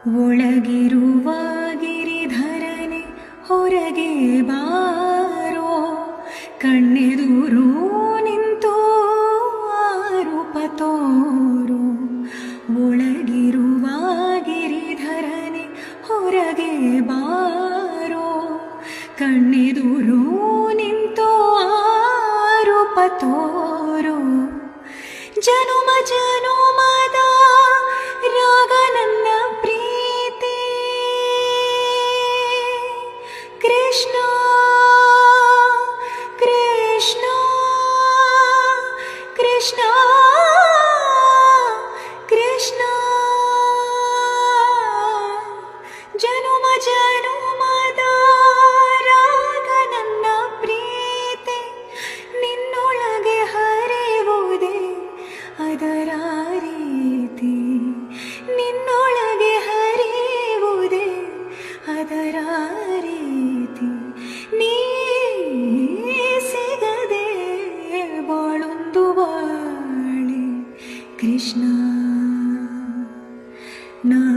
ಒಳಗಿರುವ ಗಿರಿಧರನೆ ಹೊರಗೆ ಬಾರೋ, ಕಣ್ಣೆದುರು ನಿಂತು ರೂಪ ತೋರು. ಒಳಗಿರುವ ಗಿರಿಧರನೆ ಹೊರಗೆ ಬಾರೋ, ಕಣ್ಣೆದುರು ನಿಂತು ರೂಪ ತೋರು. ಜನುಮ ಜನುಮದ ರಾಗ ನನ್ನ ಪ್ರೀತಿ, ಕೃಷ್ಣ ಕೃಷ್ಣ ಕೃಷ್ಣ ಕೃಷ್ಣ. ಜನುಮ ಜನುಮದ ರಾಗ ನನ್ನ ಪ್ರೀತಿ, ನಿನ್ನೊಳಗೆ ಹರಿಯುವುದೇ ಅದರ ರೀತಿ. ನಿನ್ನೊಳಗೆ ಹರಿಯುವುದೇ ಅದರ ರೀತಿ. ನೀ ಸಿಗದೆ ಬಾಳೊಂದು ಬಾಳಿ ಕೃಷ್ಣ. ನಾ